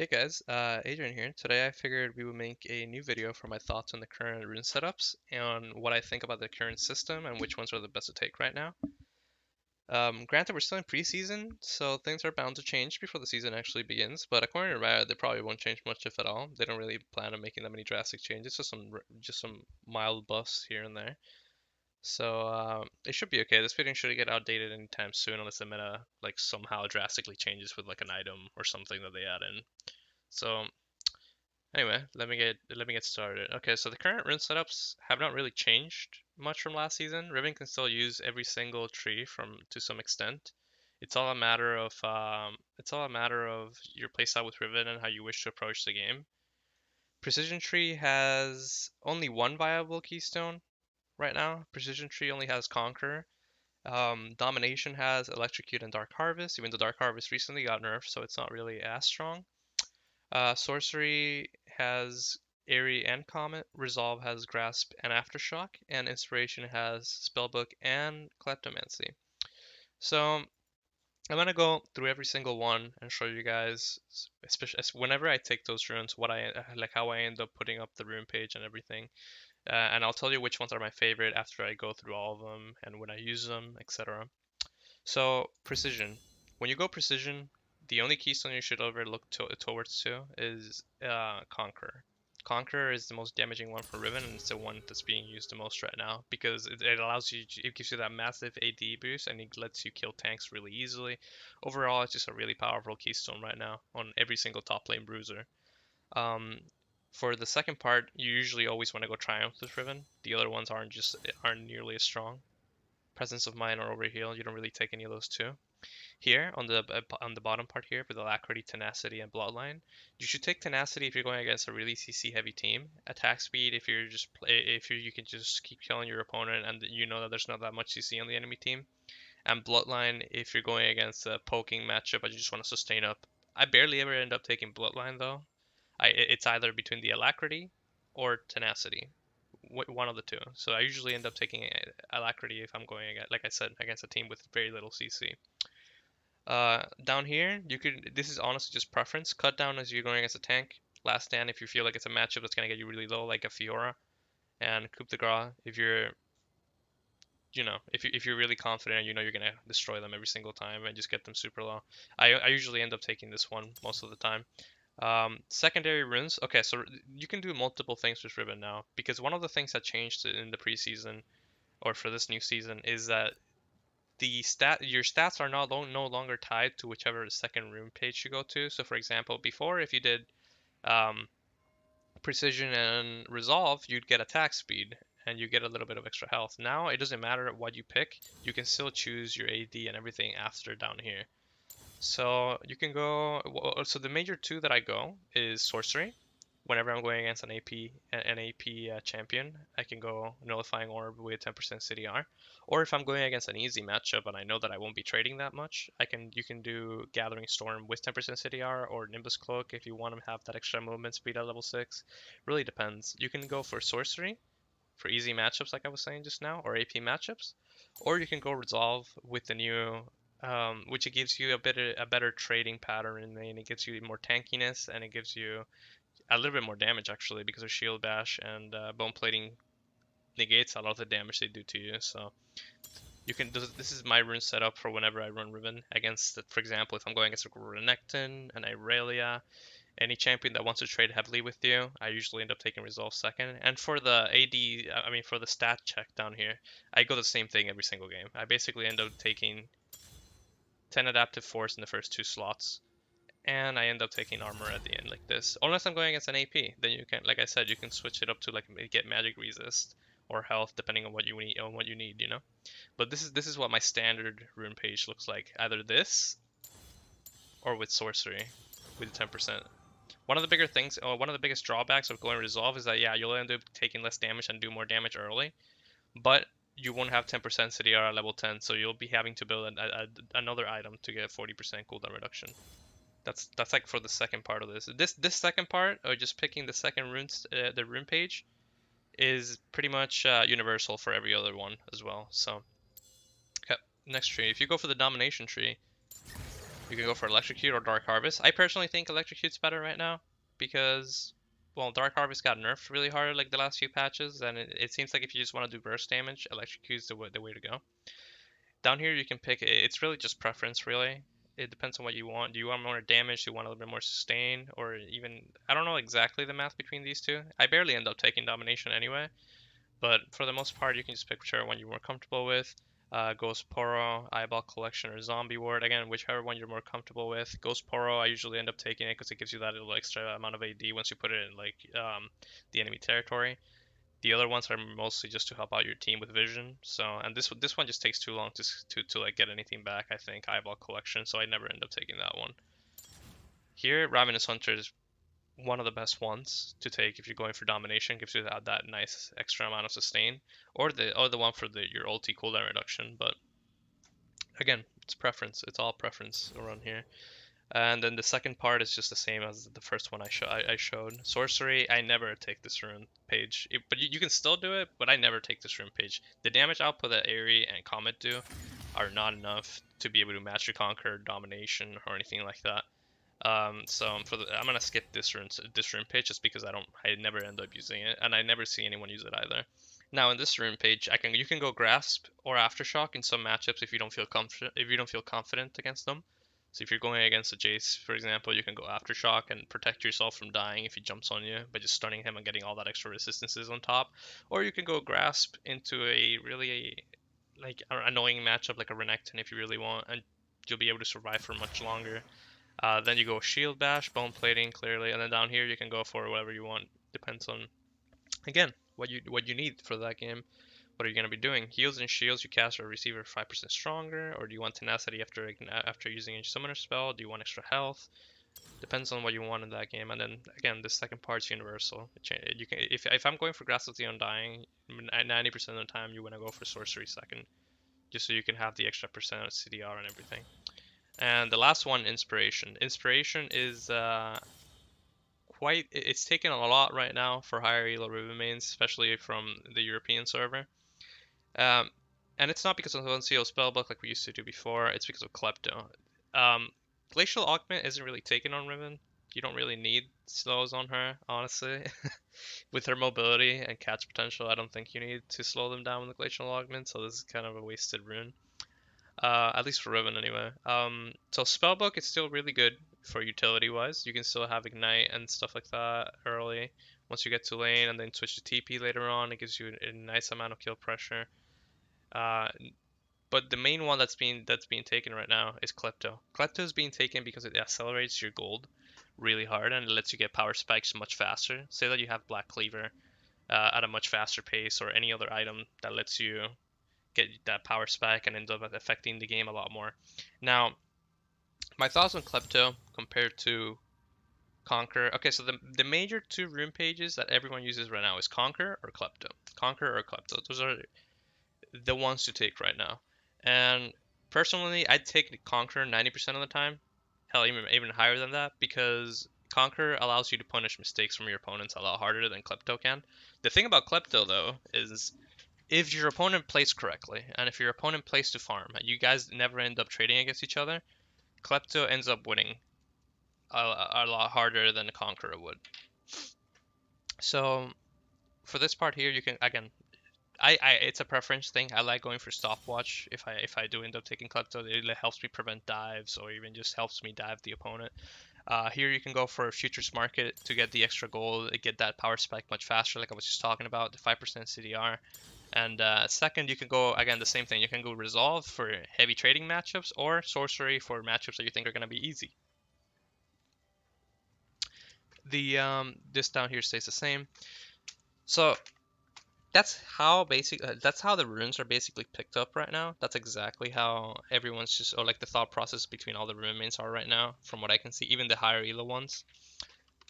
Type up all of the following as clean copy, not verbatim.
Hey guys, Adrian here. Today I figured we would make a new video for my thoughts on the current rune setups and what I think about the current system and which ones are the best to take right now. Granted, we're still in preseason, so things are bound to change before the season actually begins, but according to Riot, they probably won't change much if at all. They don't really plan on making that many drastic changes, just some mild buffs here and there. So it should be okay. This video shouldn't get outdated anytime soon unless the meta like somehow drastically changes with like an item or something that they add in. So anyway, let me get started. Okay, so the current rune setups have not really changed much from last season. Riven can still use every single tree from to some extent. It's all a matter of your playstyle with Riven and how you wish to approach the game. Precision Tree has only one viable keystone right now. Precision Tree only has Conquer. Domination has Electrocute and Dark Harvest, even though Dark Harvest recently got nerfed, so it's not really as strong. Sorcery has Airy and Comet. Resolve has Grasp and Aftershock. And Inspiration has Spellbook and Kleptomancy. So I'm gonna go through every single one and show you guys, especially whenever I take those runes, what I like, how I end up putting up the rune page and everything. And I'll tell you which ones are my favorite after I go through all of them and when I use them, etc. So precision. When you go precision, the only keystone you should ever look towards is Conqueror. Conqueror is the most damaging one for Riven, and it's the one that's being used the most right now because it allows you, it gives you that massive AD boost, and it lets you kill tanks really easily. Overall, it's just a really powerful keystone right now on every single top lane bruiser. Um, for the second part, you usually always want to go Triumph with Riven. The other ones aren't nearly as strong. Presence of Mind or Overheal, you don't really take any of those two. Here on the bottom part here with Alacrity, Tenacity, and Bloodline, you should take Tenacity if you're going against a really CC heavy team. Attack Speed if you're just you can just keep killing your opponent and you know that there's not that much CC on the enemy team. And Bloodline if you're going against a poking matchup and you just want to sustain up. I barely ever end up taking Bloodline though. It's either between the Alacrity or Tenacity, one of the two. So I usually end up taking Alacrity if I'm going against, like I said, against a team with very little CC. Down here, this is honestly just preference. Cut down as you're going against a tank. Last stand if you feel like it's a matchup that's gonna get you really low, like a Fiora, and coup de grace if you're really confident and you know you're gonna destroy them every single time and just get them super low. I usually end up taking this one most of the time. Secondary runes. Okay, so you can do multiple things with Riven now because one of the things that changed in the preseason or for this new season is that your stats are no longer tied to whichever second rune page you go to. So for example, before if you did um, precision and resolve, you'd get attack speed and you get a little bit of extra health. Now it doesn't matter what you pick, you can still choose your AD and everything after down here. So you can go. So the major two that I go is sorcery. Whenever I'm going against an AP champion, I can go nullifying orb with 10% CDR. Or if I'm going against an easy matchup and I know that I won't be trading that much, you can do gathering storm with 10% CDR or nimbus cloak if you want to have that extra movement speed at level 6. Really depends. You can go for sorcery for easy matchups like I was saying just now, or AP matchups, or you can go resolve with the new which it gives you a better trading pattern in main. It gives you more tankiness and it gives you a little bit more damage actually because of shield bash and bone plating negates a lot of the damage they do to you. So you can. This is my rune setup for whenever I run Riven against, for example, if I'm going against a Renekton, an Irelia, any champion that wants to trade heavily with you, I usually end up taking Resolve second. And for the for the stat check down here, I go the same thing every single game. I basically end up taking 10 Adaptive Force in the first two slots, and I end up taking armor at the end like this. Unless I'm going against an AP, then you can, like I said, you can switch it up to like get magic resist or health depending on what you need, you know. But this is what my standard rune page looks like. Either this or with sorcery with 10%. One of the bigger things, or one of the biggest drawbacks of going resolve is that yeah, you'll end up taking less damage and do more damage early, but you won't have 10% CDR at level 10, so you'll be having to build another item to get 40% cooldown reduction. That's like for the second part of this. This second part, or just picking the second the rune page, is pretty much universal for every other one as well. So, okay, next tree. If you go for the domination tree, You can go for Electrocute or Dark Harvest. I personally think Electrocute's better right now because, well, Dark Harvest got nerfed really hard like the last few patches, and it seems like if you just want to do burst damage, Electrocute's the way to go. Down here you can pick, it's really just preference really. It depends on what you want. Do you want more damage? Do you want a little bit more sustain? Or even, I don't know exactly the math between these two. I barely end up taking Domination anyway. But for the most part, you can just pick whichever one you're more comfortable with. Ghost Poro, Eyeball Collection, or Zombie Ward. Again, whichever one you're more comfortable with. Ghost Poro, I usually end up taking it because it gives you that little extra amount of AD once you put it in like the enemy territory. The other ones are mostly just to help out your team with vision. So, and this one just takes too long to like get anything back. I think Eyeball Collection, so I never end up taking that one. Here, Ravenous Hunter is one of the best ones to take if you're going for domination. Gives you that nice extra amount of sustain, or the one for your ulti cooldown reduction. But again, it's preference. It's all preference around here. And then the second part is just the same as the first one I showed. Sorcery, I never take this rune page. But you can still do it, but I never take this rune page. The damage output that Aerie and Comet do are not enough to be able to match your Conquer, Domination, or anything like that. So I'm gonna skip this rune page just because I never end up using it, and I never see anyone use it either. Now in this rune page, you can go Grasp or Aftershock in some matchups if you don't feel confident against them. So if you're going against a Jace, for example, you can go Aftershock and protect yourself from dying if he jumps on you by just stunning him and getting all that extra resistances on top. Or you can go Grasp into a really like annoying matchup like a Renekton if you really want, and you'll be able to survive for much longer. Then you go Shield Bash, Bone Plating, clearly, and then down here you can go for whatever you want. Depends on, again, what you need for that game. What are you going to be doing? Heals and shields, you cast or receiver 5% stronger, or do you want tenacity after using a summoner spell? Do you want extra health? Depends on what you want in that game. And then again, the second part's universal. You can if I'm going for Grasp of the Undying, 90% of the time you want to go for Sorcery second, just so you can have the extra percent of CDR and everything. And the last one, Inspiration. Inspiration is it's taken a lot right now for higher elo Riven mains, especially from the European server. And it's not because of Unsealed Spellbook like we used to do before, it's because of Klepto. Glacial Augment isn't really taken on Riven. You don't really need slows on her, honestly. With her mobility and catch potential, I don't think you need to slow them down with the Glacial Augment, so this is kind of a wasted rune. At least for Riven anyway. So Spellbook is still really good for utility wise. You can still have Ignite and stuff like that early. Once you get to lane and then switch to TP later on, it gives you a nice amount of kill pressure. But the main one that's being taken right now is Klepto. Klepto is being taken because it accelerates your gold really hard and it lets you get power spikes much faster. Say that you have Black Cleaver at a much faster pace, or any other item that lets you get that power spike and ends up affecting the game a lot more. Now, my thoughts on Klepto compared to Conquer. Okay, so the major two rune pages that everyone uses right now is Conquer or Klepto. Conquer or Klepto. Those are the ones to take right now. And personally, I'd take Conquer 90% of the time. Hell, even higher than that, because Conquer allows you to punish mistakes from your opponents a lot harder than Klepto can. The thing about Klepto, though, is if your opponent plays correctly, and if your opponent plays to farm, and you guys never end up trading against each other, Klepto ends up winning a lot harder than the Conqueror would. So for this part here, you can, again, it's a preference thing. I like going for stopwatch if I do end up taking Klepto. It helps me prevent dives, or even just helps me dive the opponent. Here you can go for Futures Market to get the extra gold, get that power spike much faster, like I was just talking about, the 5% CDR. And second, you can go, again, the same thing. You can go Resolve for heavy trading matchups, or Sorcery for matchups that you think are going to be easy. This down here stays the same. So that's how the runes are basically picked up right now. That's exactly how everyone's just, or like the thought process between all the rune mains are right now, from what I can see, even the higher elo ones.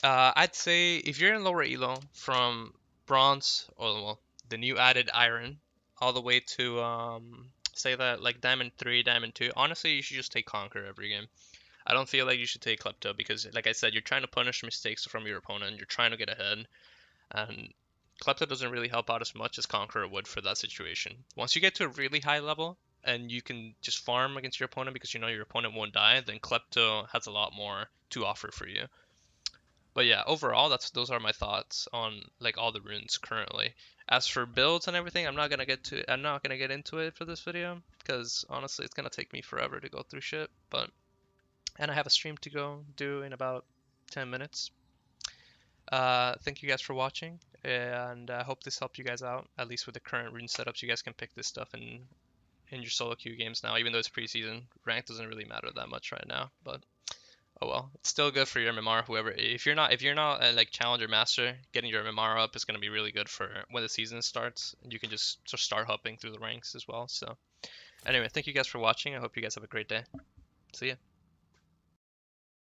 I'd say if you're in lower elo, from bronze, or well, the new added iron, all the way to say that like diamond 3, diamond 2, honestly you should just take Conquer every game. I don't feel like you should take Klepto, because like I said, you're trying to punish mistakes from your opponent, you're trying to get ahead, and Klepto doesn't really help out as much as Conqueror would for that situation. Once you get to a really high level, and you can just farm against your opponent because you know your opponent won't die, then Klepto has a lot more to offer for you. But yeah, overall, those are my thoughts on like all the runes currently. As for builds and everything, I'm not gonna get into it for this video because honestly, it's gonna take me forever to go through shit. And I have a stream to go do in about 10 minutes. Thank you guys for watching, and I hope this helped you guys out, at least with the current rune setups. You guys can pick this stuff in your solo queue games now, even though it's preseason. Rank doesn't really matter that much right now, but oh well. It's still good for your MMR. Whoever, if you're not like challenger master, getting your MMR up is gonna be really good for when the season starts. You can just start hopping through the ranks as well. So anyway, thank you guys for watching. I hope you guys have a great day. See ya.